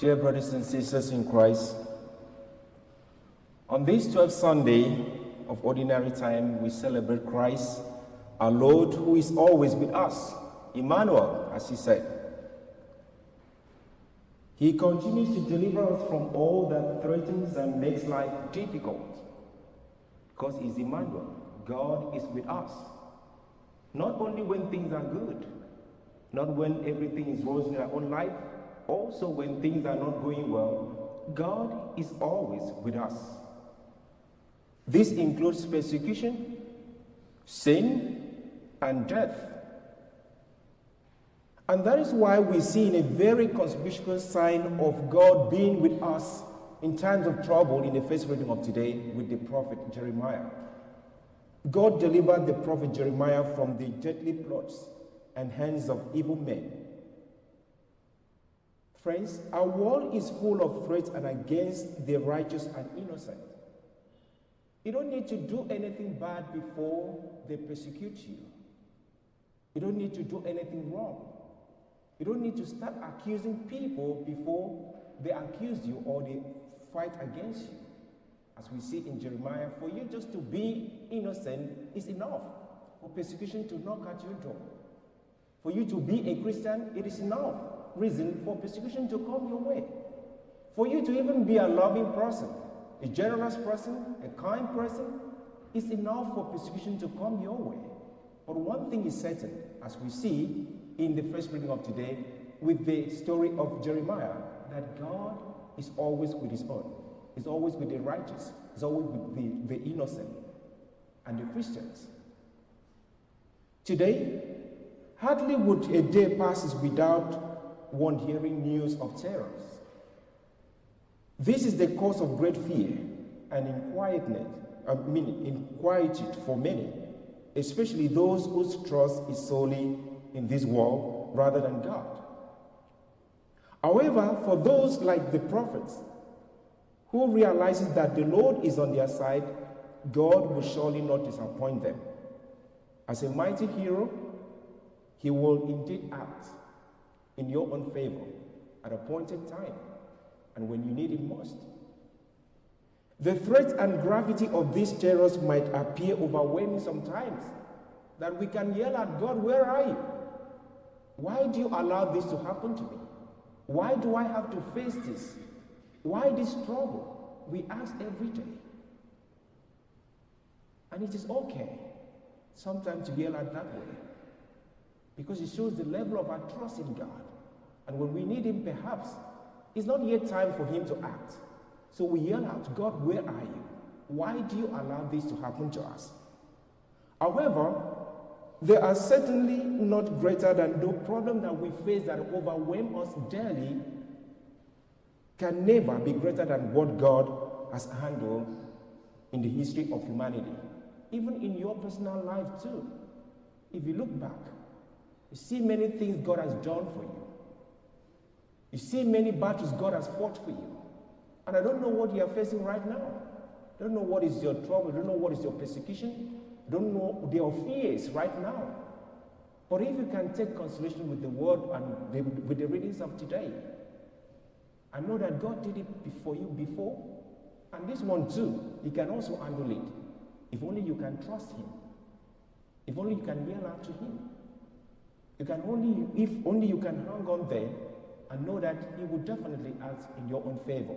Dear brothers and sisters in Christ, on this 12th Sunday of Ordinary Time, we celebrate Christ, our Lord, who is always with us, Emmanuel, as he said. He continues to deliver us from all that threatens and makes life difficult, because he's Emmanuel. God is with us, not only when things are good, not when everything is rosy in our own life, also when things are not going well. God is always with us. This includes persecution, sin, and death. And that is why we see in a very conspicuous sign of God being with us in times of trouble in the first reading of today with the prophet Jeremiah. God delivered the prophet Jeremiah from the deadly plots and hands of evil men. Friends, our world is full of threats and against the righteous and innocent. You don't need to do anything bad before they persecute you. You don't need to do anything wrong. You don't need to start accusing people before they accuse you or they fight against you. As we see in Jeremiah, for you just to be innocent is enough for persecution to knock at your door. For you to be a Christian, it is enough reason for persecution to come your way. For you to even be a loving person, a generous person, a kind person, is enough for persecution to come your way. But one thing is certain, as we see in the first reading of today, with the story of Jeremiah, that God is always with his own. He's always with the righteous. He's always with the innocent and the Christians. Today, hardly would a day passes without one hearing news of terrors. This is the cause of great fear and inquietude for many, especially those whose trust is solely in this world rather than God. However, for those like the prophets, who realizes that the Lord is on their side, God will surely not disappoint them. As a mighty hero, he will indeed act in your own favor at a appointed time and when you need it most. The threat and gravity of these terrors might appear overwhelming sometimes, that we can yell at God, "Where are you? Why do you allow this to happen to me? Why do I have to face this? Why this trouble?" We ask every day. And it is okay sometimes to yell at that way, because it shows the level of our trust in God. And when we need him, perhaps it's not yet time for him to act. So we yell out, "God, where are you? Why do you allow this to happen to us?" However, there are certainly not greater than the problem that we face that overwhelm us daily can never be greater than what God has handled in the history of humanity. Even in your personal life too. If you look back, you see many things God has done for you. You see many battles God has fought for you. And I don't know what you are facing right now. I don't know what is your trouble. I don't know what is your persecution. I don't know your fears right now. But if you can take consolation with the word and with the readings of today, I know that God did it for you before, and this one too, he can also handle it. If only you can trust him. If only you can yell out to him. If only you can hang on there and know that he will definitely act in your own favor.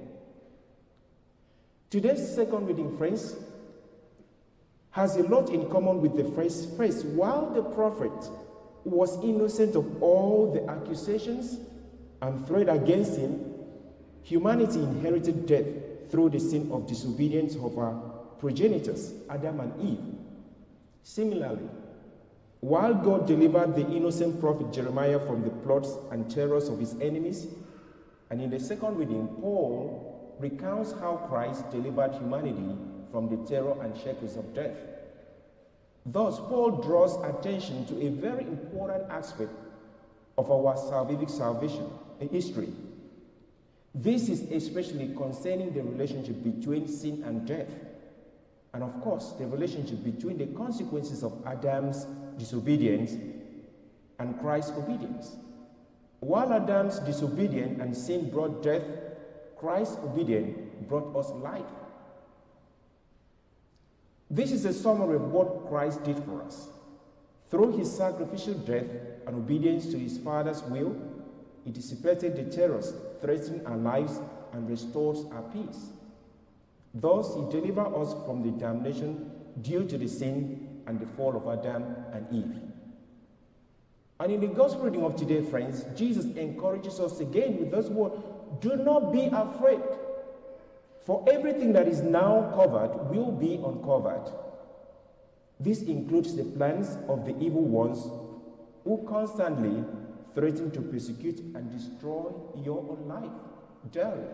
Today's second reading, friends, has a lot in common with the first. While the prophet was innocent of all the accusations and threat against him, humanity inherited death through the sin of disobedience of our progenitors, Adam and Eve. Similarly, while God delivered the innocent prophet Jeremiah from the plots and terrors of his enemies, and in the second reading, Paul recounts how Christ delivered humanity from the terror and shackles of death. Thus, Paul draws attention to a very important aspect of our salvation history. This is especially concerning the relationship between sin and death, and of course, the relationship between the consequences of Adam's disobedience and Christ's obedience. While Adam's disobedience and sin brought death, Christ's obedience brought us life. This is a summary of what Christ did for us. Through his sacrificial death and obedience to his Father's will, he dissipated the terrors threatening our lives and restores our peace. Thus, he delivered us from the damnation due to the sin and the fall of Adam and Eve. And in the gospel reading of today, friends, Jesus encourages us again with those words, do not be afraid, for everything that is now covered will be uncovered. This includes the plans of the evil ones who constantly threaten to persecute and destroy your own life daily.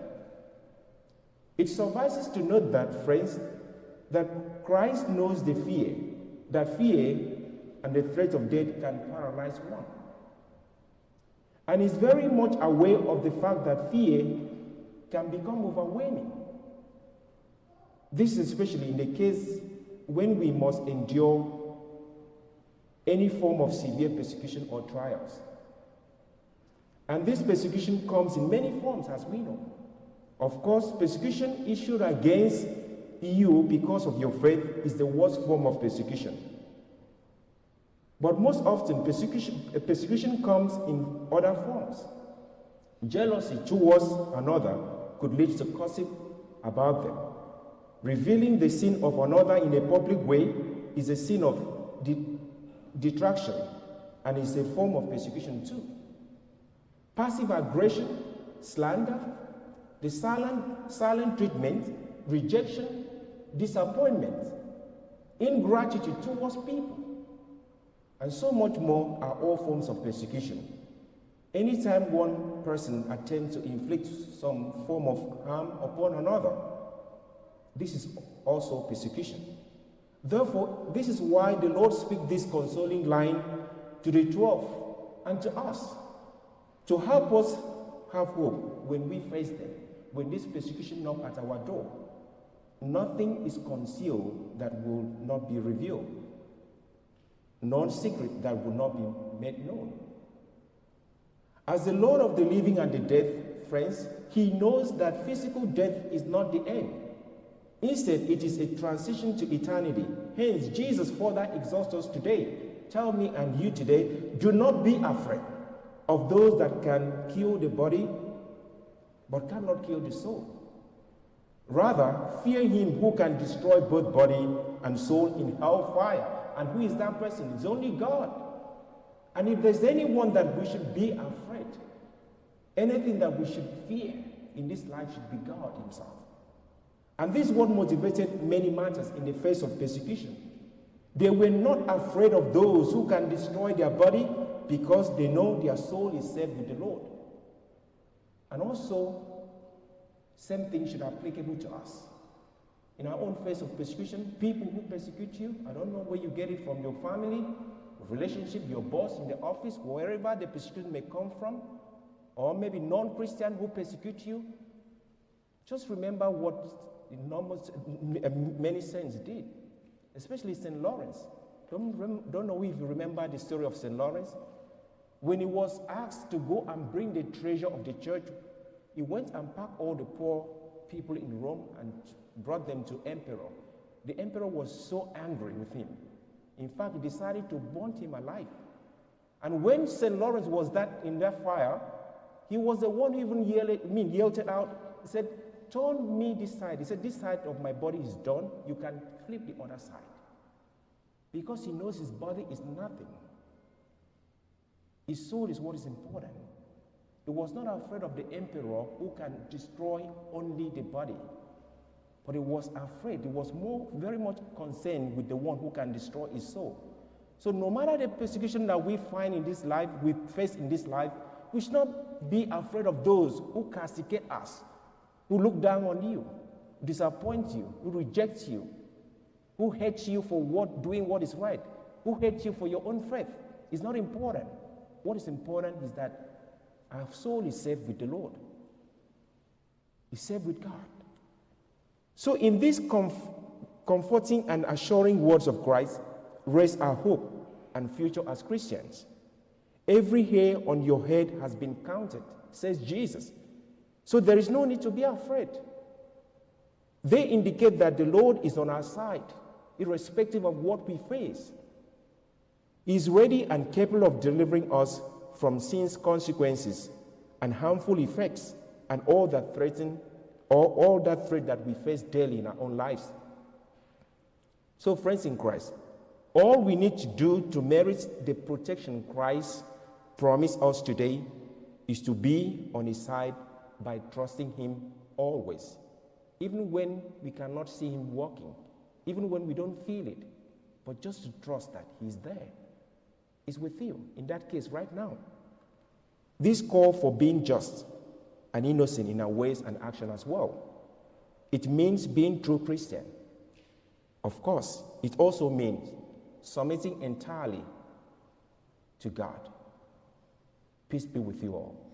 It suffices to note that, friends, that Christ knows the fear, that fear and the threat of death can paralyze one. And is very much aware of the fact that fear can become overwhelming. This is especially in the case when we must endure any form of severe persecution or trials. And this persecution comes in many forms, as we know. Of course, persecution issued against you because of your faith is the worst form of persecution. But most often, persecution comes in other forms. Jealousy towards another could lead to gossip about them. Revealing the sin of another in a public way is a sin of detraction and is a form of persecution too. Passive aggression, slander, the silent treatment, rejection, disappointment, ingratitude towards people, and so much more are all forms of persecution. Anytime one person attempts to inflict some form of harm upon another, this is also persecution. Therefore, this is why the Lord speaks this consoling line to the 12 and to us, to help us have hope when we face them, when this persecution knocks at our door. Nothing is concealed that will not be revealed, none secret that will not be made known. As the Lord of the living and the dead, friends, he knows that physical death is not the end. Instead, it is a transition to eternity. Hence, Jesus further exhorts us today. Tell me and you today, do not be afraid of those that can kill the body, but cannot kill the soul. Rather, fear him who can destroy both body and soul in hellfire. And who is that person? It's only God. And if there's anyone that we should be afraid, anything that we should fear in this life should be God himself. And this is what motivated many martyrs in the face of persecution. They were not afraid of those who can destroy their body because they know their soul is saved with the Lord. And also, same thing should be applicable to us. In our own face of persecution, people who persecute you, I don't know where you get it from, your family, relationship, your boss in the office, wherever the persecution may come from, or maybe non-Christian who persecute you, just remember what many saints did, especially St. Lawrence. Don't know if you remember the story of St. Lawrence. When he was asked to go and bring the treasure of the church, he went and packed all the poor people in Rome and brought them to emperor. The emperor was so angry with him. In fact, he decided to burn him alive. And when St. Lawrence was in that fire, he was the one who even yelled it out. He said, turn me this side. He said, this side of my body is done. You can flip the other side. Because he knows his body is nothing. His soul is what is important. He was not afraid of the emperor who can destroy only the body. But he was afraid. He was very much concerned with the one who can destroy his soul. So no matter the persecution that we find in this life, we face in this life, we should not be afraid of those who castigate us, who look down on you, disappoint you, who reject you, who hate you for doing what is right, who hate you for your own faith. It's not important. What is important is that our soul is saved with the Lord. It's saved with God. So in these comforting and assuring words of Christ, rest our hope and future as Christians. Every hair on your head has been counted, says Jesus. So there is no need to be afraid. They indicate that the Lord is on our side, irrespective of what we face. He is ready and capable of delivering us from sin's consequences and harmful effects and all that threat that we face daily in our own lives. So, friends in Christ, all we need to do to merit the protection Christ promised us today is to be on his side by trusting him always, even when we cannot see him working, even when we don't feel it, but just to trust that he's there. He's with you in that case right now. This call for being just and innocent in our ways and action as well. It means being true Christian. Of course, it also means submitting entirely to God. Peace be with you all.